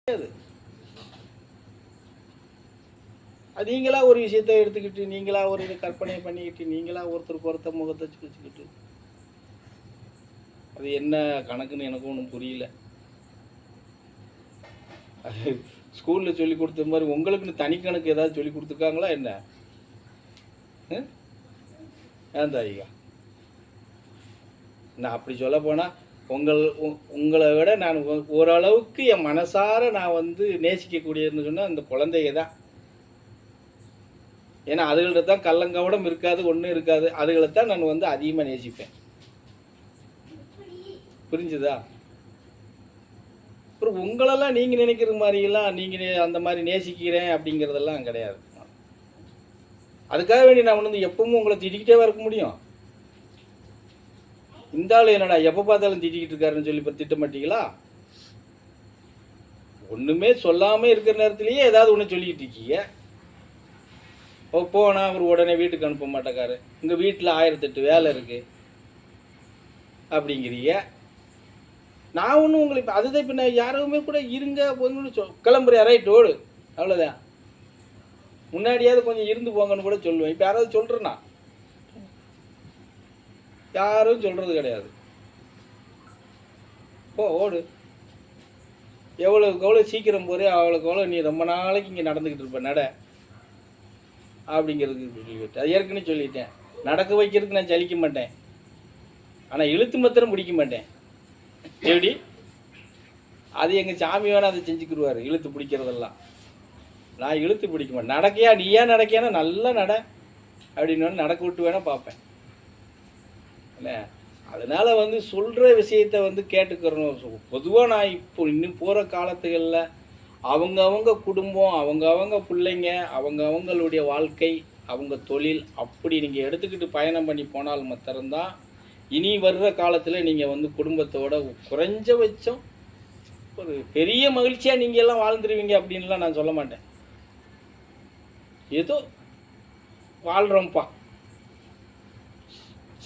அது நீங்களா ஒரு விஷயத்தை எடுத்துக்கிட்டு நீங்களா ஒரு இது கற்பனை பண்ணிக்கிட்டு நீங்களா ஒருத்தருக்கு ஒருத்தர் முகத்தை வச்சுக்கிட்டு அது என்ன கணக்குன்னு எனக்கு ஒன்றும் புரியல. ஸ்கூலில் சொல்லி கொடுத்த மாதிரி உங்களுக்குன்னு தனி கணக்கு ஏதாவது சொல்லி கொடுத்துருக்காங்களா என்ன? ஏன் தாயிகா நான் அப்படி சொல்ல போனால் உங்களை விட நான் ஓரளவுக்கு என் மனசார நான் வந்து நேசிக்கக்கூடியதுன்னு சொன்னால் அந்த குழந்தைய தான். ஏன்னா அதுகள்ட்ட தான் கள்ளங்கவடம் இருக்காது, ஒன்றும் இருக்காது. அதுகளைத்தான் நான் வந்து அதிகமாக நேசிப்பேன். புரிஞ்சுதா? அப்புறம் உங்களெல்லாம் நீங்கள் நினைக்கிற மாதிரிலாம் நீங்கள் அந்த மாதிரி நேசிக்கிறேன் அப்படிங்கிறதெல்லாம் கிடையாது. அதுக்காக வேண்டி நான் வந்து எப்பவும் உங்களை திட்டிக்கிட்டே இருக்க முடியும்? இந்த ஆள் என்னடா எப்போ பார்த்தாலும் திட்டிக்கிட்டு இருக்காருன்னு சொல்லி இப்போ திட்ட மாட்டீங்களா? ஒன்றுமே சொல்லாமல் இருக்கிற நேரத்துலேயே ஏதாவது ஒன்று சொல்லிக்கிட்டு இருக்கீங்க. போனால் அவர் உடனே வீட்டுக்கு அனுப்ப மாட்டேக்காரு, உங்கள் வீட்டில் 1008 வேலை இருக்குது அப்படிங்கிறீங்க. நான் ஒன்றும் உங்களை இப்போ அதுதான் இப்போ நான் யாருமே கூட இருங்க ஒன்று கிளம்புறேன் ரைட் ஓடு அவ்வளோதான். முன்னாடியாவது கொஞ்சம் இருந்து போங்கன்னு கூட சொல்லுவேன். இப்போ யாராவது சொல்கிறேன்னா யாரும் சொல்கிறது கிடையாது. ஓடு, எவ்வளோக்கு எவ்வளோ சீக்கிரம் போகிறே அவ்வளோக்கு எவ்வளோ நீ ரொம்ப நாளைக்கு இங்கே நடந்துக்கிட்டு இருப்ப நட அப்படிங்கிறதுக்கு சொல்லிவிட்டு அது ஏற்கனவே சொல்லிட்டேன். நடக்க வைக்கிறதுக்கு நான் சலிக்க மாட்டேன், ஆனால் இழுத்து மாத்திரம் பிடிக்க மாட்டேன். எப்படி அது எங்கள் சாமி வேணால் அதை செஞ்சுக்கிடுவார். இழுத்து பிடிக்கிறதெல்லாம் நான் இழுத்து பிடிக்க மாட்டேன். நடக்கையா நீ ஏன் நடக்கையானா நல்லா நட அப்படின்னு நடக்க விட்டு வேணால் பார்ப்பேன். இல்லை அதனால் வந்து சொல்கிற விஷயத்தை வந்து கேட்டுக்கிறணும். பொதுவாக நான் இப்போ இன்னும் போகிற காலத்துகளில் அவங்கவுங்க குடும்பம், அவங்கவுங்க பிள்ளைங்க, அவங்களுடைய வாழ்க்கை, அவங்க தொழில் அப்படி நீங்கள் எடுத்துக்கிட்டு பயணம் பண்ணி போனால் மாத்திரம்தான் இனி வர்ற காலத்தில் நீங்கள் வந்து குடும்பத்தோட குறைஞ்சபட்சம் ஒரு பெரிய மகிழ்ச்சியாக நீங்கள் எல்லாம் வாழ்ந்துருவீங்க அப்படின்லாம் நான் சொல்ல மாட்டேன். ஏதோ வாழ்கிறோம்ப்பா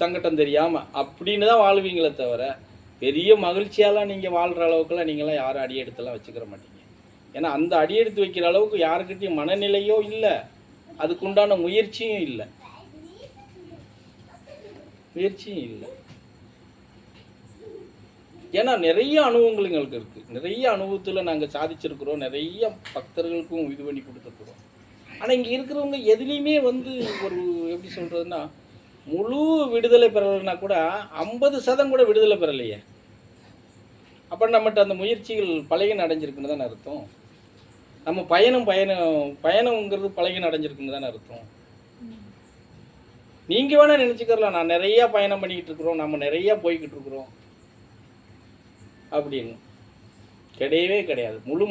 சங்கடம் தெரியாமல் அப்படின்னு தான் வாழ்வீங்களே தவிர பெரிய மகிழ்ச்சியாலாம் நீங்கள் வாழ்கிற அளவுக்குலாம் நீங்களாம் யாரும் அடி எடுத்துலாம் வச்சுக்கிற மாட்டீங்க. ஏன்னா அந்த அடி எடுத்து வைக்கிற அளவுக்கு யாருக்கிட்டையும் மனநிலையோ இல்லை, அதுக்குண்டான முயற்சியும் இல்லை. ஏன்னா நிறைய அனுபவங்கள் எங்களுக்கு இருக்குது. நிறைய அனுபவத்தில் நாங்கள் சாதிச்சிருக்கிறோம், நிறைய பக்தர்களுக்கும் இது பண்ணி கொடுத்துருக்குறோம். ஆனால் இங்கே இருக்கிறவங்க எதுலேயுமே வந்து ஒரு எப்படி சொல்கிறதுன்னா முழு விடுதலை பெறலைன்னா கூட 50% கூட விடுதலை பெறலையே. அப்போ நம்மகிட்ட அந்த முயற்சிகள் பழகின அடைஞ்சிருக்குன்னு தானே அர்த்தம். நம்ம பயணம்ங்கிறது பழகின அடைஞ்சிருக்குன்னு தானே அர்த்தம். நீங்கள் வேணால் நினச்சிக்கிறலாம் நான் நிறையா பயணம் பண்ணிக்கிட்டு இருக்கிறோம், நம்ம நிறையா போய்கிட்டு இருக்கிறோம் அப்படின்னு. கிடையவே கிடையாது. முழு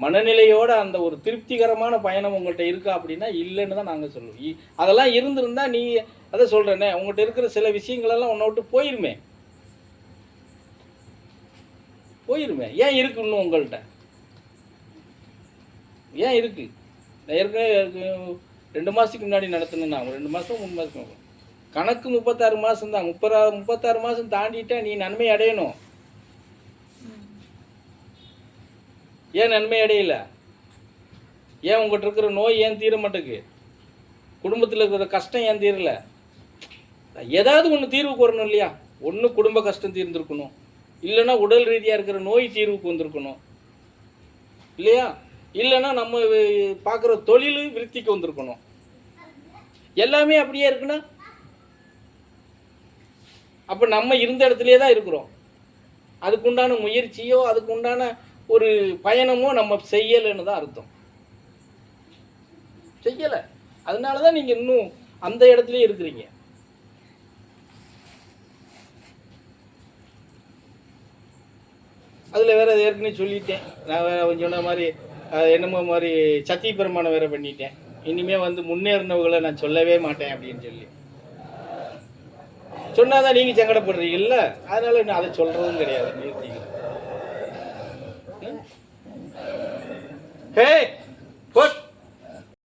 மனநிலையோட அந்த ஒரு திருப்திகரமான பயணம் உங்கள்கிட்ட இருக்கா அப்படின்னா இல்லைன்னு தான் நாங்கள் சொல்லுவோம். அதெல்லாம் இருந்திருந்தா நீ அதை சொல்கிறேனே உங்கள்கிட்ட இருக்கிற சில விஷயங்களெல்லாம் உன்னை விட்டு போயிருமே. ஏன் இருக்கு இன்னும் உங்கள்கிட்ட? ஏன் இருக்கு? நான் ஏற்கனவே 2 மாதத்துக்கு முன்னாடி நடத்தினேன்னா 2 மாதம் 3 மாதம் கணக்கு 36 மாதம் தான். 36 மாதம் தாண்டிட்டா நீ நன்மை அடையணும். ஏன் நன்மை அடையல? ஏன் உங்கள்கிட்ட இருக்கிற நோய் ஏன் தீர மாட்டேங்குது? குடும்பத்தில் இருக்கிற கஷ்டம் ஏன் தீரல? ஏதாவது ஒன்று தீர்வுக்கு வரணும் இல்லையா? ஒன்று குடும்ப கஷ்டம் தீர்ந்துருக்கணும், இல்லைன்னா உடல் ரீதியாக இருக்கிற நோய் தீர்வுக்கு வந்திருக்கணும் இல்லையா? இல்லைன்னா நம்ம பார்க்குற தொழில் விருத்திக்கு வந்திருக்கணும். எல்லாமே அப்படியே இருக்குன்னா அப்போ நம்ம இருந்த இடத்துலையே தான் இருக்கிறோம். அதுக்குண்டான முயற்சியோ அதுக்குண்டான ஒரு பயணமோ நம்ம செய்யலைன்னு தான் அர்த்தம். செய்யலை, அதனால தான் நீங்கள் இன்னும் அந்த இடத்துலயே இருக்கிறீங்க. அதில் வேற ஏற்கனவே சொல்லிட்டேன். நான் வேற சொன்ன மாதிரி என்னமோ மாதிரி சத்திய பிரமாணம் வேற பண்ணிட்டேன். இனிமேல் வந்து முன்னேறினவர்களை நான் சொல்லவே மாட்டேன் அப்படின்னு சொல்லி சொன்னாதான் நீங்கள் சங்கடப்படுறீங்கல்ல, அதனால நான் அதை சொல்கிறதும் கிடையாது. நிறுத்திக்கிறேன். ஹே